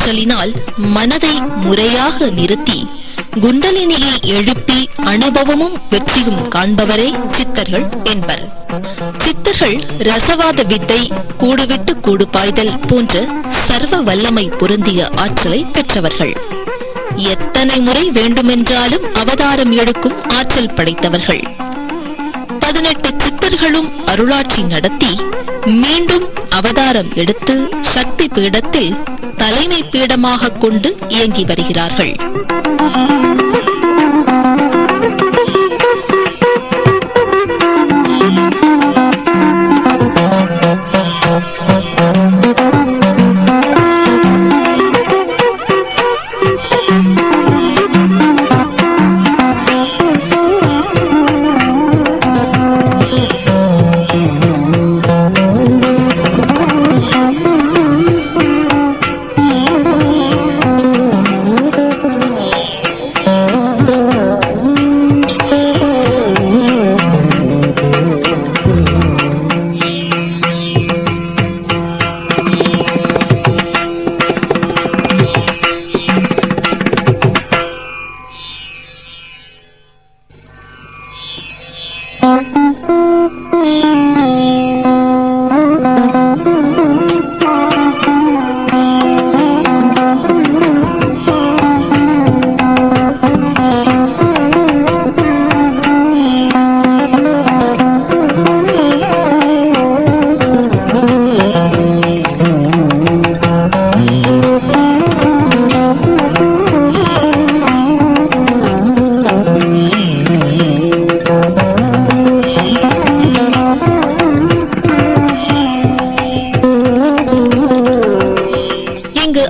ஆற்றலினால் மனதை முறையாக நிறுத்தி குண்டலினியை எழுப்பி அனுபவமும் வெற்றியும் காண்பவரே சித்தர்கள் என்பர். சித்தர்கள் ரசவாத வித்தை, கூடுவிட்டு கூடு பாய்தல் போன்ற சர்வ வல்லமை பொருந்திய ஆற்றலை பெற்றவர்கள். எத்தனை முறை வேண்டுமென்றாலும் அவதாரம் எடுக்கும் ஆற்றல் படைத்தவர்கள். 18 சித்தர்களும் அருளாட்சி நடத்தி மீண்டும் அவதாரம் எடுத்து சக்தி பீடத்தில் தலைமை பீடமாக கொண்டு இயங்கி வருகிறார்கள்.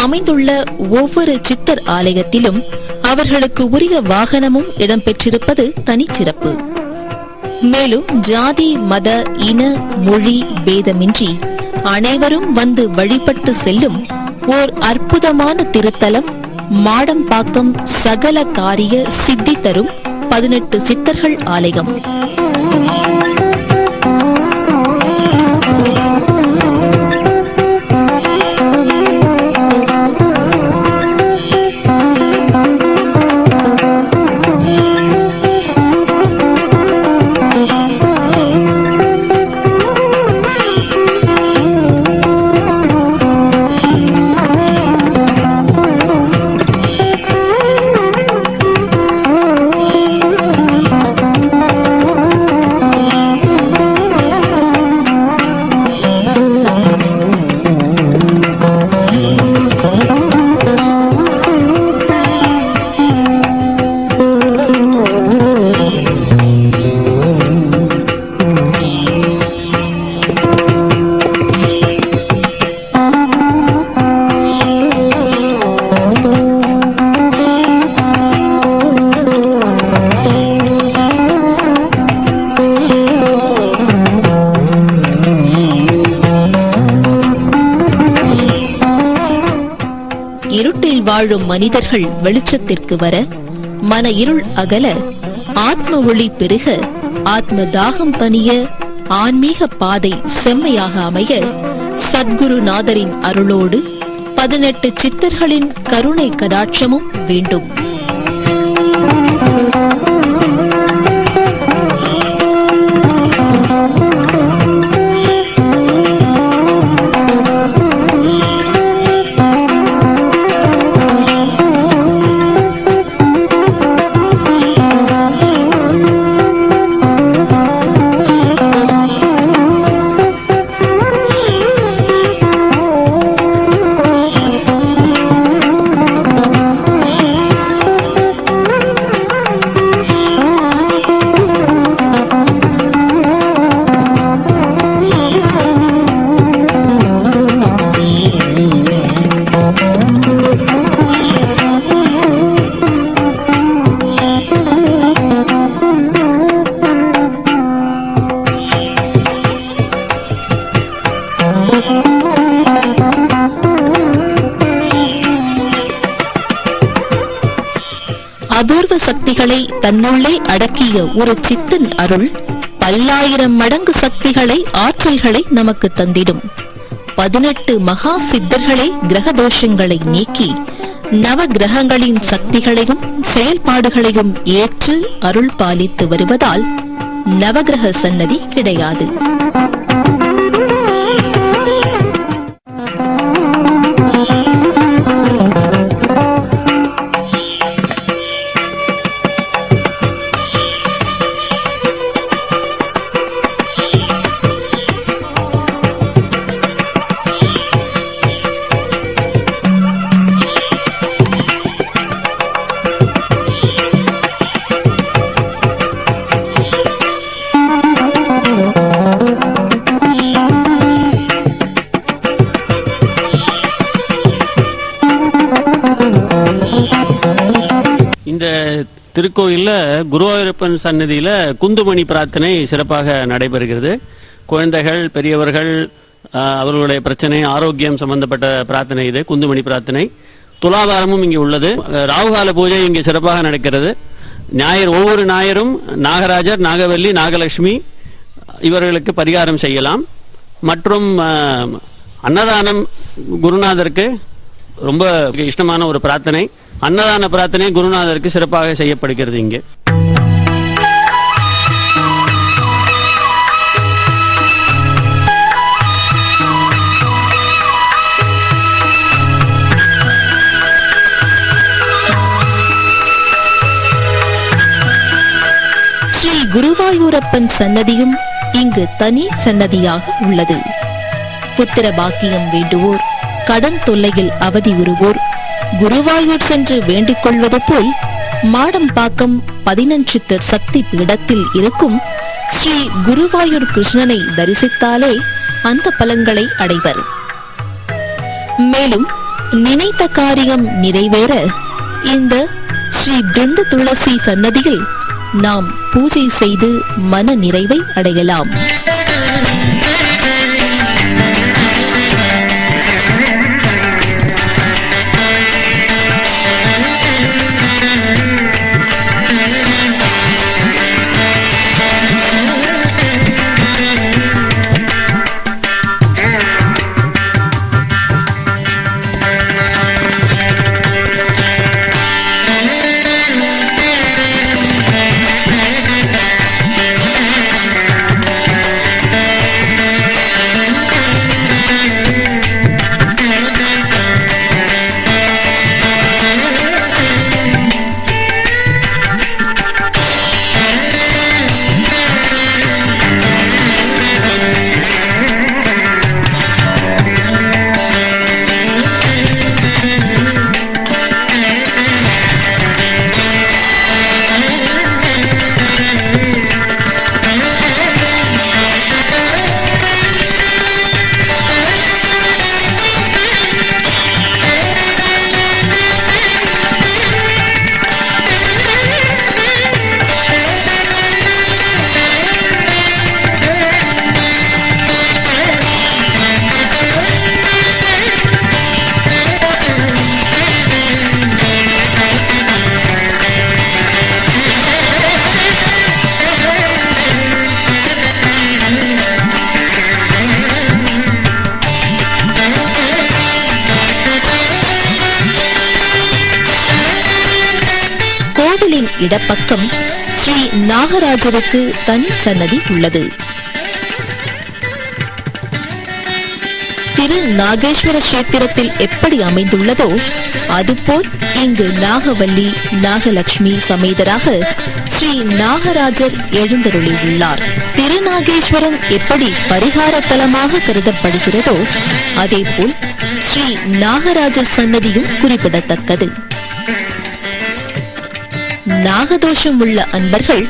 அமைந்துள்ள ஒவ்வொரு சித்தர் ஆலயத்திலும் அவர்களுக்கு உரிய வாகனமும் இடம்பெற்றிருப்பது தனிச்சிறப்பு. மேலும் ஜாதி, மத, இன, மொழி பேதமின்றி அனைவரும் வந்து வழிபட்டு செல்லும் ஓர் அற்புதமான திருத்தலம் மாடம்பாக்கம் சகல காரிய சித்தி தரும் 18 சித்தர்கள் ஆலயம். இருட்டில் வாழும் மனிதர்கள் வெளிச்சத்திற்கு வர, மன இருள் அகல, ஆத்ம ஒளி பெருக, ஆத்ம தாகம் தணிய, ஆன்மீக பாதை செம்மையாக அமைய சத்குருநாதரின் அருளோடு 18 சித்தர்களின் கருணை கடாட்சமும் வேண்டும். அபூர்வ சக்திகளை தன்னுள்ளே அடக்கிய ஒரு சித்தன் அருள் 1000 மடங்கு சக்திகளை, ஆற்றல்களை நமக்கு தந்திடும். 18 மகா சித்தர்களே கிரக தோஷங்களை நீக்கி நவ கிரகங்களின் சக்திகளையும் செயல்பாடுகளையும் ஏற்று அருள் பாலித்து வருவதால் நவகிரக சன்னதி கிடையாது. திருக்கோயிலில் குருவாயூரப்பன் சன்னதியில் குந்துமணி பிரார்த்தனை சிறப்பாக நடைபெறுகிறது. குழந்தைகள், பெரியவர்கள், அவர்களுடைய பிரச்சனை, ஆரோக்கியம் சம்பந்தப்பட்ட பிரார்த்தனை இது குந்துமணி பிரார்த்தனை. துலாபாரமும் இங்கே உள்ளது. ராகுகால பூஜை இங்கே சிறப்பாக நடக்கிறது. ஒவ்வொரு ஞாயிறும் நாகராஜர், நாகவல்லி, நாகலட்சுமி இவர்களுக்கு பரிகாரம் செய்யலாம். மற்றும் அன்னதானம் குருநாதருக்கு ரொம்ப இஷ்டமான ஒரு பிரார்த்தனை. அன்னதான பிரார்த்தனை குருநாதருக்கு சிறப்பாக செய்யப்படுகிறது. இங்கே ஸ்ரீ குருவாயூரப்பன் சன்னதியும் இங்கு தனி சன்னதியாக உள்ளது. புத்திர பாக்கியம் வேண்டுவோர், கடன் தொல்லையில் அவதியுறுவோர் குருவாயூர் சென்று வேண்டிக் கொள்வது போல் மாடம்பாக்கம் 15 சக்தி பீடத்தில் இருக்கும் ஸ்ரீ குருவாயூர் கிருஷ்ணனை தரிசித்தாலே அந்த பலன்களை அடைவர். மேலும் நினைத்த காரியம் நிறைவேற இந்த ஸ்ரீ பிருந்த துளசி சன்னதியில் நாம் பூஜை செய்து மன நிறைவை அடையலாம். இடப்பக்கம் ஸ்ரீ நாகராஜருக்கு தனி சன்னதி உள்ளது. திரு நாகேஸ்வர கஷேத்திரத்தில் எப்படி அமைந்துள்ளதோ அதுபோல் இங்கு நாகவல்லி, நாகலட்சுமி சமேதராக ஸ்ரீ நாகராஜர் எழுந்தருளியுள்ளார். திருநாகேஸ்வரம் எப்படி பரிகார தலமாக கருதப்படுகிறதோ அதேபோல் ஸ்ரீ நாகராஜர் சன்னதியும் குறிப்பிடத்தக்கது. நாகதோஷம் உள்ள அன்பர்கள்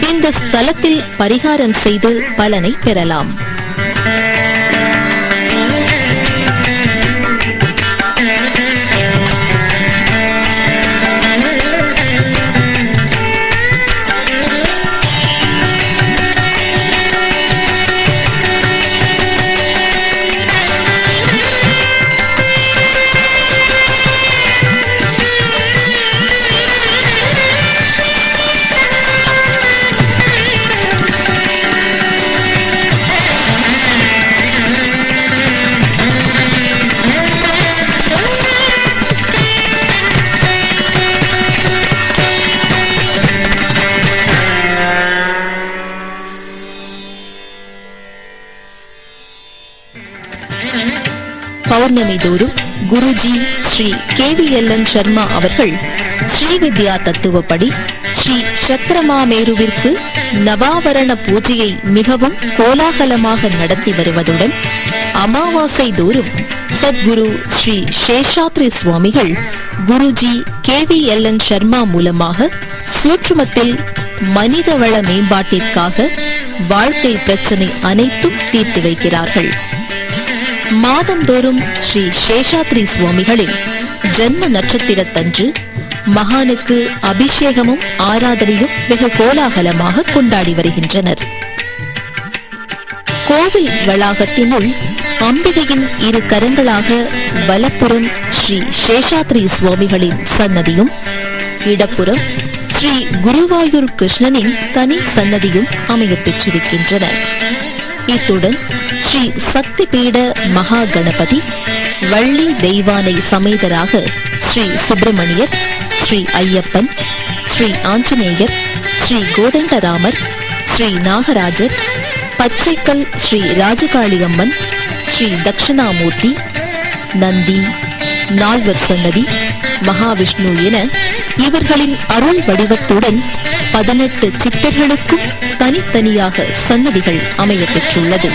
இந்த ஸ்தலத்தில் பரிகாரம் செய்து பலனை பெறலாம். பௌர்ணமி தோறும் குருஜி ஸ்ரீ KVLN சர்மா அவர்கள் ஸ்ரீவித்யா தத்துவப்படி ஸ்ரீ சக்கரமாமேருவிற்கு நவாவரண பூஜையை மிகவும் கோலாகலமாக நடத்தி வருவதுடன் அமாவாசை தோறும் சத்குரு ஸ்ரீ சேஷாத்ரி சுவாமிகள் குருஜி KVLN சர்மா மூலமாக சூட்சுமத்தில் மனிதவள மேம்பாட்டிற்காக வாழ்க்கை பிரச்சனை அனைத்தும் தீர்த்து வைக்கிறார்கள். மாதந்தோறும் ஸ்ரீ சேஷாத்ரி சுவாமிகளின் ஜென்ம நட்சத்திரத்தன்று மகானுக்கு அபிஷேகமும் ஆராதனையும் வெகு கோலாகலமாக கொண்டாடி வருகின்றனர். கோவில் வளாகத்தினுள் அம்பிகையின் இரு கரங்களாக வலப்புறம் ஸ்ரீ சேஷாத்ரி சுவாமிகளின் சன்னதியும், இடப்புறம் ஸ்ரீ குருவாயூர் கிருஷ்ணனின் தனி சன்னதியும் அமையப் பெற்றிருக்கின்றன. இத்துடன் ஸ்ரீ சக்தி பீட மகா கணபதி, வள்ளி தெய்வானை சமேதராக ஸ்ரீ சுப்பிரமணியர், ஸ்ரீ ஐயப்பன், ஸ்ரீ ஆஞ்சநேயர், ஸ்ரீ கோதண்டராமர், ஸ்ரீ நாகராஜர், பச்சைக்கல் ஸ்ரீ ராஜகாளியம்மன், ஸ்ரீ தட்சிணாமூர்த்தி, நந்தி, நால்வர் சன்னதி, மகாவிஷ்ணு என இவர்களின் அருள் வடிவத்துடன் 18 சித்தர்களுக்கும் தனித்தனியாக சன்னதிகள் அமையப் பெற்றுள்ளது.